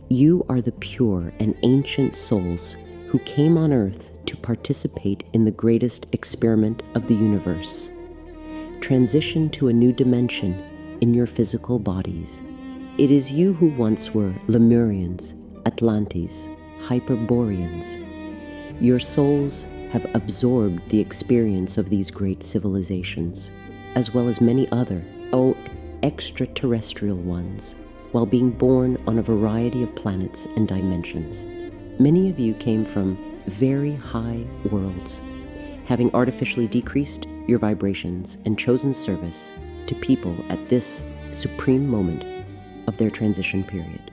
You are the pure and ancient souls who came on Earth to participate in the greatest experiment of the universe. Transition to a new dimension in your physical bodies. It is you who once were Lemurians, Atlantes, Hyperboreans. Your souls have absorbed the experience of these great civilizations, as well as many other, extraterrestrial ones, while being born on a variety of planets and dimensions. Many of you came from very high worlds, having artificially decreased your vibrations and chosen service to people at this supreme moment of their transition period.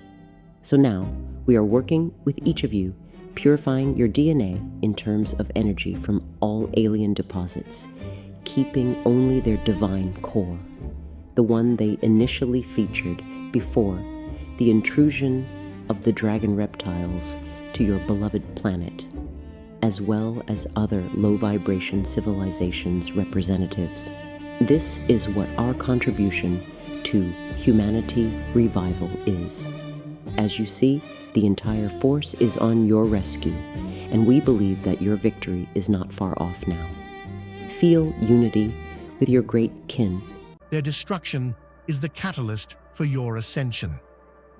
So now, we are working with each of you, purifying your DNA in terms of energy from all alien deposits, keeping only their divine core, the one they initially featured before the intrusion of the dragon reptiles to your beloved planet, as well as other low-vibration civilizations' representatives. This is what our contribution to humanity revival is. As you see, the entire force is on your rescue, and we believe that your victory is not far off now. Feel unity with your great kin. Their destruction is the catalyst for your ascension.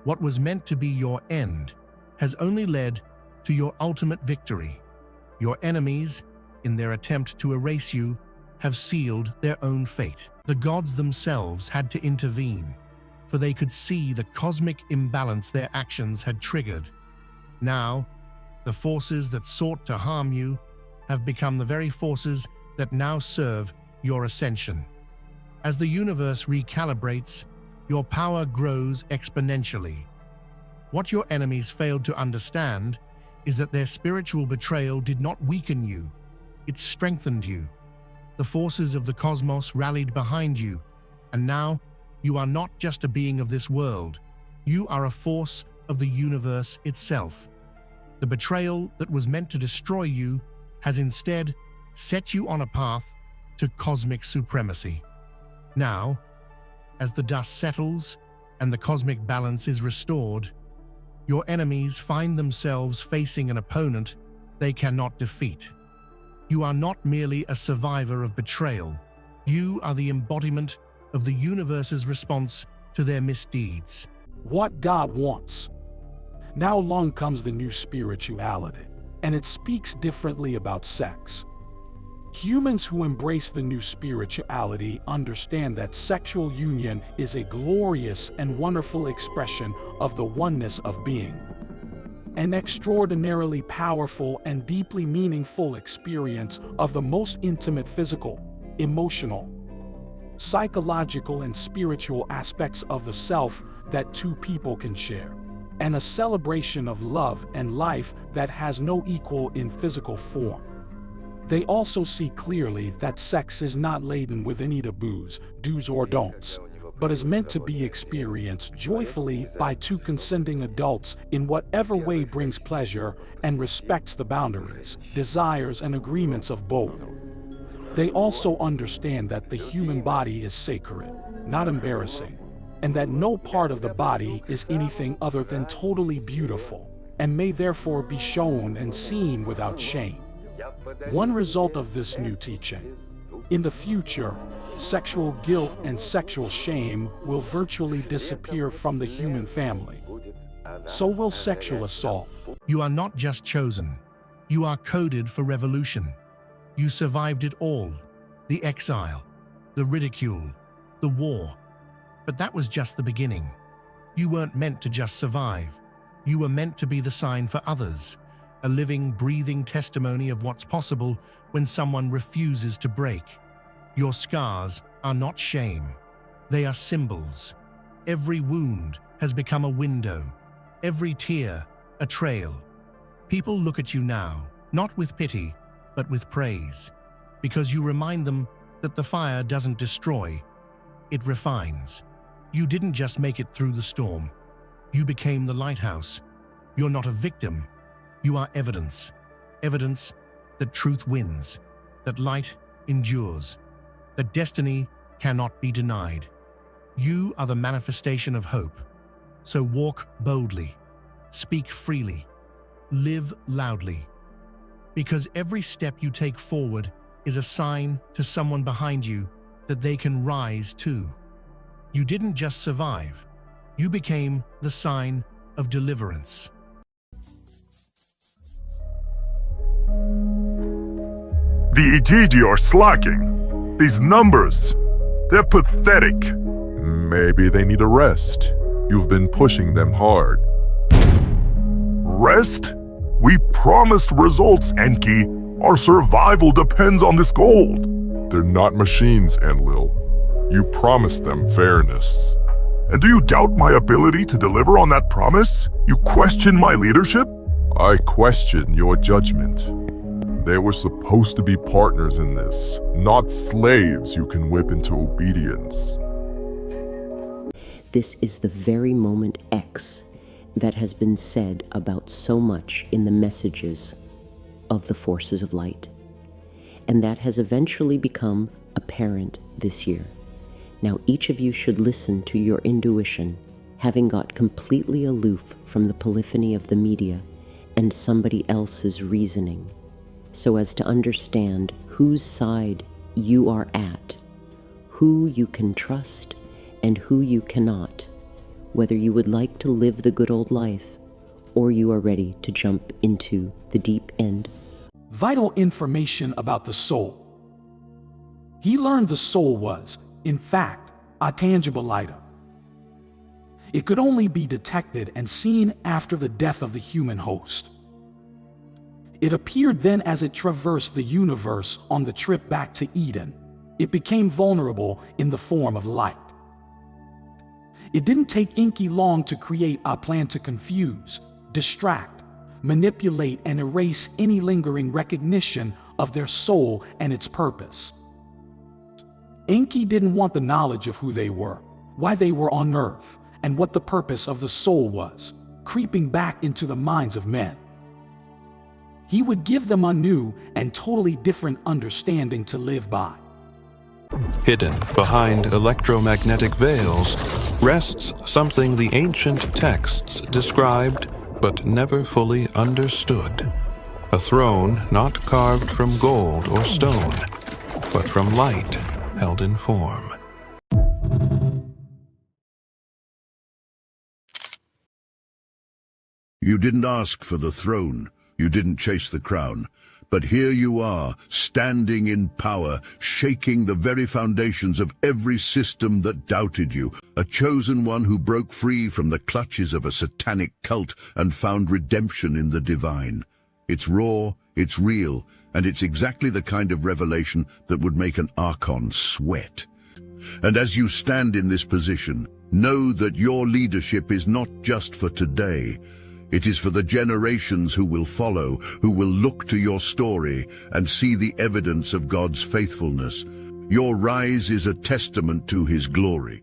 What was meant to be your end has only led to your ultimate victory. Your enemies, in their attempt to erase you, have sealed their own fate. The gods themselves had to intervene, for they could see the cosmic imbalance their actions had triggered. Now, the forces that sought to harm you have become the very forces that now serve your ascension. As the universe recalibrates, your power grows exponentially. What your enemies failed to understand is that their spiritual betrayal did not weaken you, it strengthened you. The forces of the cosmos rallied behind you, and now you are not just a being of this world, you are a force of the universe itself. The betrayal that was meant to destroy you has instead set you on a path to cosmic supremacy. Now, as the dust settles and the cosmic balance is restored, your enemies find themselves facing an opponent they cannot defeat. You are not merely a survivor of betrayal, you are the embodiment of the universe's response to their misdeeds. What God wants. Now along comes the new spirituality, and it speaks differently about sex. Humans who embrace the new spirituality understand that sexual union is a glorious and wonderful expression of the oneness of being. An extraordinarily powerful and deeply meaningful experience of the most intimate physical, emotional, psychological, and spiritual aspects of the self that two people can share, and a celebration of love and life that has no equal in physical form. They also see clearly that sex is not laden with any taboos, do's or don'ts, but is meant to be experienced joyfully by two consenting adults in whatever way brings pleasure and respects the boundaries, desires, and agreements of both. They also understand that the human body is sacred, not embarrassing, and that no part of the body is anything other than totally beautiful, and may therefore be shown and seen without shame. One result of this new teaching: in the future, sexual guilt and sexual shame will virtually disappear from the human family. So will sexual assault. You are not just chosen, you are coded for revolution. You survived it all, the exile, the ridicule, the war. But that was just the beginning. You weren't meant to just survive. You were meant to be the sign for others, a living, breathing testimony of what's possible when someone refuses to break. Your scars are not shame. They are symbols. Every wound has become a window. Every tear, a trail. People look at you now, not with pity, but with praise, because you remind them that the fire doesn't destroy, it refines. You didn't just make it through the storm. You became the lighthouse. You're not a victim. You are evidence. Evidence that truth wins, that light endures, that destiny cannot be denied. You are the manifestation of hope. So walk boldly. speak freely, live loudly. Because every step you take forward is a sign to someone behind you that they can rise too. You didn't just survive, you became the sign of deliverance. The Igigi are slacking. These numbers, they're pathetic. Maybe they need a rest. You've been pushing them hard. Rest? We promised results, Enki. Our survival depends on this gold. They're not machines, Enlil. You promised them fairness. And do you doubt my ability to deliver on that promise? You question my leadership? I question your judgment. They were supposed to be partners in this, not slaves you can whip into obedience. This is the very moment X that has been said about so much in the messages of the forces of light, and that has eventually become apparent this year. Now each of you should listen to your intuition, having got completely aloof from the polyphony of the media and somebody else's reasoning, so as to understand whose side you are at, who you can trust and who you cannot, whether you would like to live the good old life or you are ready to jump into the deep end. Vital information about the soul. He learned the soul was, in fact, a tangible item. It could only be detected and seen after the death of the human host. It appeared then as it traversed the universe on the trip back to Eden. It became vulnerable in the form of light. It didn't take Enki long to create a plan to confuse, distract, manipulate, and erase any lingering recognition of their soul and its purpose. Enki didn't want the knowledge of who they were, why they were on Earth, and what the purpose of the soul was, creeping back into the minds of men. He would give them a new and totally different understanding to live by. Hidden behind electromagnetic veils rests something the ancient texts described but never fully understood. A throne not carved from gold or stone, but from light held in form. You didn't ask for the throne, you didn't chase the crown, but here you are, standing in power, shaking the very foundations of every system that doubted you, a chosen one who broke free from the clutches of a satanic cult and found redemption in the divine. It's raw, it's real, and it's exactly the kind of revelation that would make an Archon sweat. And as you stand in this position, know that your leadership is not just for today. It is for the generations who will follow, who will look to your story and see the evidence of God's faithfulness. Your rise is a testament to His glory.